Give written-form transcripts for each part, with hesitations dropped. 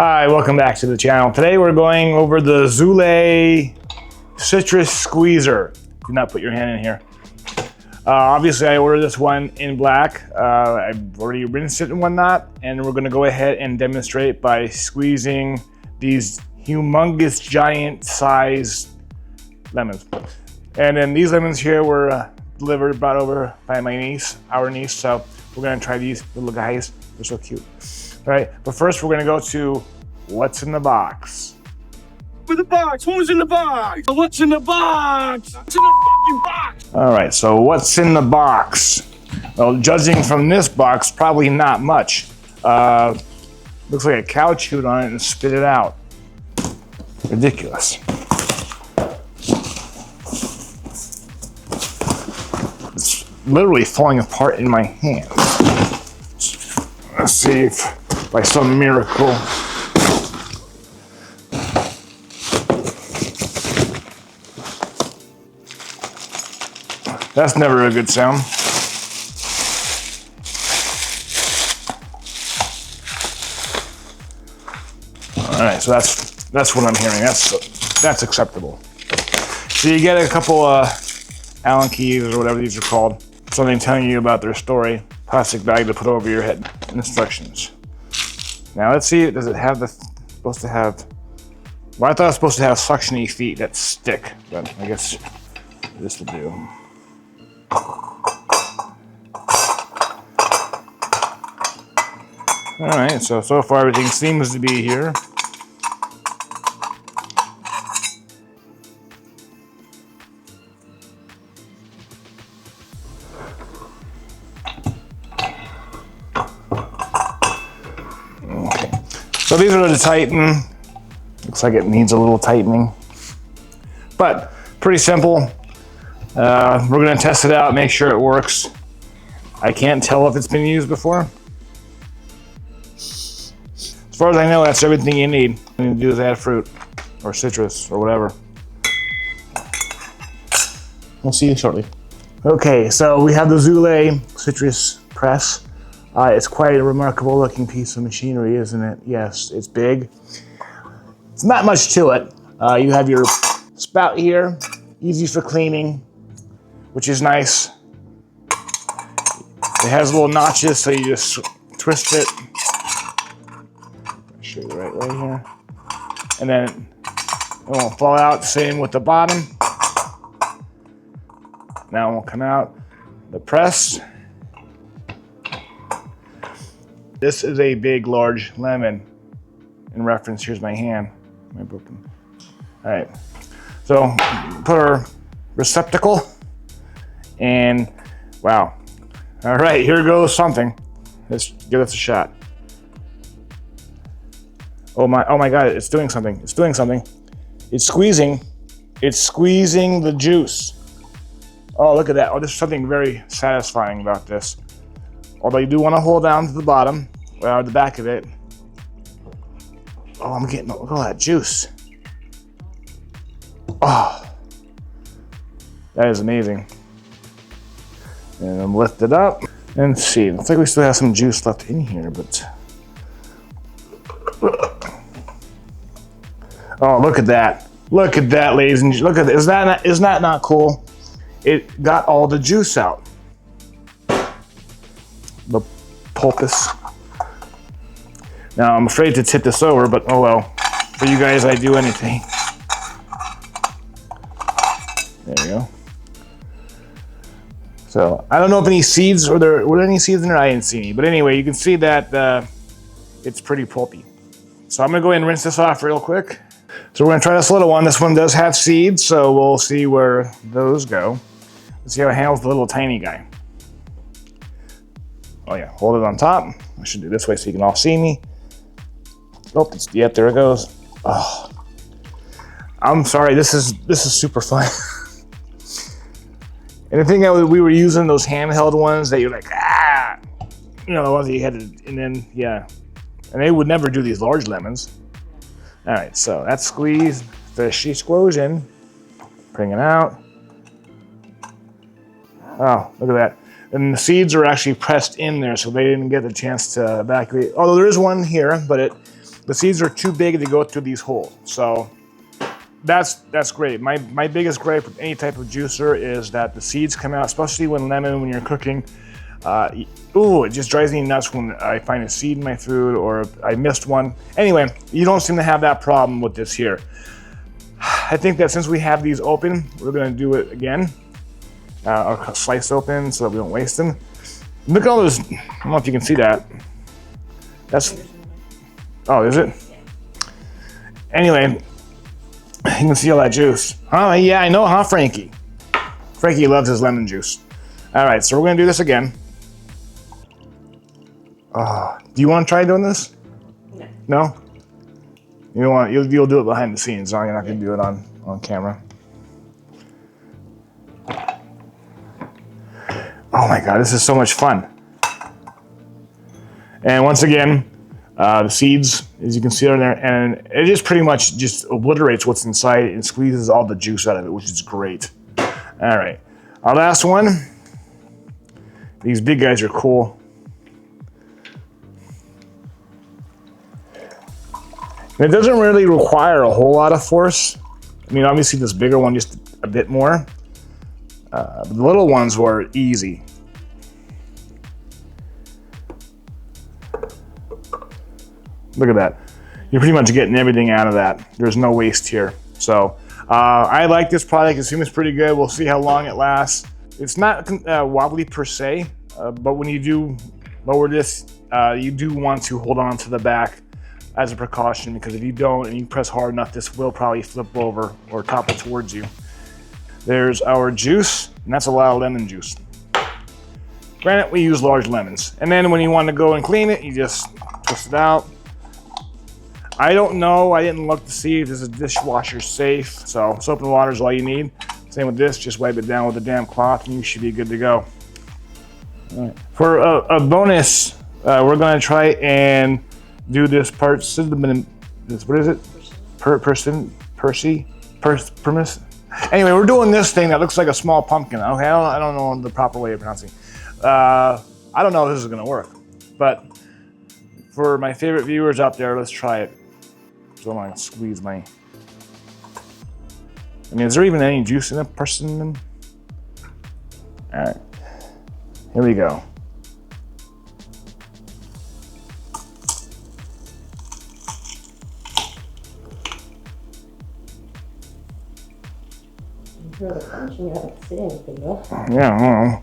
Hi, welcome back to the channel. Today we're going over the Zulay citrus squeezer. Do not put your hand in here. Obviously I ordered this one in black. I've already rinsed it and whatnot, and we're gonna go ahead and demonstrate by squeezing these humongous giant size lemons. And then these lemons here were brought over by my niece, our niece. So we're gonna try these little guys. They're so cute. All right, but first we're gonna go to what's in the box. With the box, who's in the box? What's in the box? What's in the fucking box? All right, so what's in the box? Well, judging from this box, probably not much. Looks like a cow chewed on it and spit it out. Ridiculous. It's literally falling apart in my hand. Let's see if by some miracle. That's never a good sound. All right, so that's what I'm hearing. That's acceptable. So you get a couple Allen keys or whatever these are called. Something telling you about their story. Plastic bag to put over your head. Instructions. Now let's see. Does it have supposed to have? Well, I thought it was supposed to have suction-y feet that stick, but I guess this will do. All right. So far everything seems to be here. So these are to tighten. Looks like it needs a little tightening, but pretty simple. We're gonna test it out, make sure it works. I can't tell if it's been used before. As far as I know, that's everything you need. All you need to do is add fruit or citrus or whatever. We'll see you shortly. Okay, so we have the Zulay citrus press. It's quite a remarkable looking piece of machinery, isn't it? Yes, it's big. It's not much to it. You have your spout here, easy for cleaning, which is nice. It has little notches, so you just twist it. I'll show you right here. And then it won't fall out. Same with the bottom. Now it won't come out. The press. This is a big, large lemon. In reference, here's my hand. Am I broken? All right. So put our receptacle, and wow. All right, here goes something. Let's give this a shot. Oh my God! It's doing something. It's doing something. It's squeezing. It's squeezing the juice. Oh, look at that! Oh, there's something very satisfying about this. Although you do want to hold down to the bottom, or the back of it. Oh, I'm getting, look at all that juice. Oh, that is amazing. And I'm lift it up and see. Looks like we still have some juice left in here, but. Oh, look at that. Look at that, ladies and gentlemen. Look at that. Isn't that not cool? It got all the juice out. The pulpus. Now I'm afraid to tip this over, but oh well. For you guys, I do anything. There we go. So I don't know if any seeds were there any seeds in there. I didn't see any, but anyway, you can see that it's pretty pulpy. So I'm gonna go ahead and rinse this off real quick. So we're gonna try this little one. This one does have seeds, so we'll see where those go. Let's see how it handles the little tiny guy. Oh yeah, hold it on top. I should do it this way so you can all see me. Oh, yep, there it goes. Oh, I'm sorry. This is super fun. And the thing that we were using those handheld ones that you're like, you know, the ones that you had to, and then yeah, and they would never do these large lemons. All right, so that's squeezed, fishy squosion. Bring it out. Oh, look at that. And the seeds are actually pressed in there, so they didn't get the chance to evacuate. Although there is one here, but the seeds are too big to go through these holes. So that's great. My biggest gripe with any type of juicer is that the seeds come out, especially when you're cooking. It just drives me nuts when I find a seed in my food or I missed one. Anyway, you don't seem to have that problem with this here. I think that since we have these open, we're gonna do it again. Or slice open so that we don't waste them. Look at all those, I don't know if you can see that. Oh, is it? Anyway, you can see all that juice. Oh, yeah, I know, huh, Frankie? Frankie loves his lemon juice. All right, so we're gonna do this again. Do you want to try doing this? No. No? You don't want. You'll do it behind the scenes. No, you're not gonna do it on camera. Oh my God, this is so much fun. And once again, the seeds, as you can see, are there, and it just pretty much just obliterates what's inside and squeezes all the juice out of it, which is great. All right, our last one. These big guys are cool. And it doesn't really require a whole lot of force. I mean, obviously this bigger one just a bit more. But the little ones were easy. Look at that. You're pretty much getting everything out of that. There's no waste here. So I like this product. It seems pretty good. We'll see how long it lasts. It's not wobbly per se, but when you do lower this, you do want to hold on to the back as a precaution, because if you don't and you press hard enough, this will probably flip over or topple towards you. There's our juice, and that's a lot of lemon juice. Granted, we use large lemons. And then when you want to go and clean it, you just twist it out. I don't know, I didn't look to see if this is dishwasher safe, so soap and water is all you need. Same with this, just wipe it down with a damp cloth and you should be good to go. All right. For a bonus, we're gonna try and do this persimmon, what is it? Persimmon? Anyway, we're doing this thing that looks like a small pumpkin. Okay, I don't know the proper way of pronouncing. I don't know if this is gonna work, but for my favorite viewers out there, let's try it. So I'm gonna squeeze my, I mean, is there even any juice in a persimmon? All right, here we go. The punch and you haven't seen anything though. Yeah, I don't know.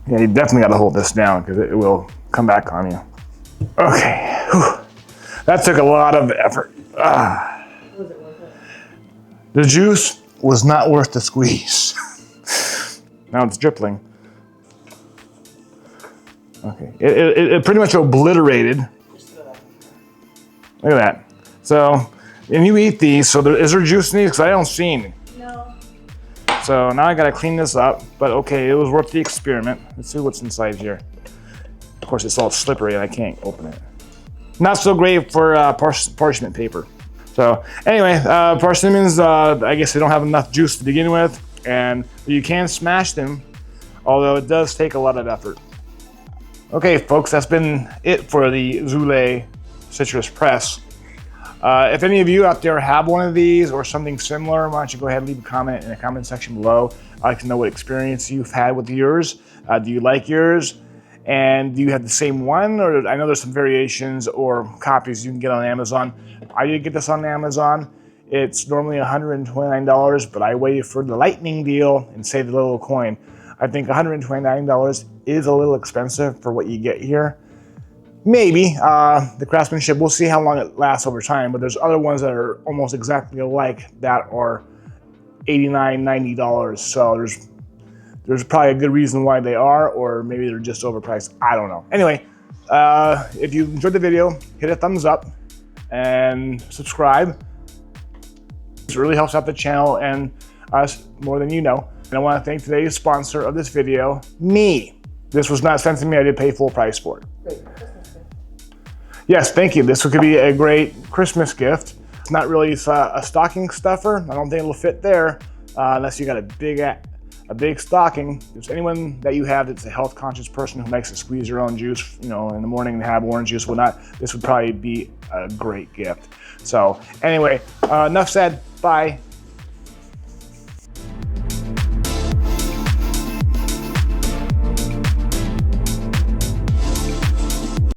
Yeah, you definitely got to hold this down because it will come back on you. Okay, whew. That took a lot of effort. Was it worth it? The juice was not worth the squeeze. Now it's dripping. Okay, it pretty much obliterated. Look at that. So, and you eat these, so is there juice in these? Because I don't see any. No. So now I gotta clean this up, but okay, it was worth the experiment. Let's see what's inside here. Of course, it's all slippery and I can't open it. Not so great for parchment paper. So anyway, persimmons, I guess they don't have enough juice to begin with, and you can smash them, although it does take a lot of effort. Okay, folks, that's been it for the Zulay Citrus Press. If any of you out there have one of these or something similar, why don't you go ahead and leave a comment in the comment section below. I'd like to know what experience you've had with yours. Do you like yours? And do you have the same one? Or I know there's some variations or copies you can get on Amazon. I did get this on Amazon. It's normally $129, but I waited for the lightning deal and saved a little coin. I think $129 is a little expensive for what you get here. Maybe, the craftsmanship, we'll see how long it lasts over time, but there's other ones that are almost exactly alike that are $89, $90. So there's probably a good reason why they are, or maybe they're just overpriced. I don't know. Anyway, if you enjoyed the video, hit a thumbs up and subscribe. This really helps out the channel and us more than you know. And I want to thank today's sponsor of this video, me. This was not sent to me. I did pay full price for it. Great. Yes, thank you. This could be a great Christmas gift. It's not really a stocking stuffer. I don't think it'll fit there unless you got a big a big stocking. If there's anyone that you have that's a health conscious person who likes to squeeze their own juice, you know, in the morning and have orange juice, whatnot, this would probably be a great gift. So anyway, enough said. Bye.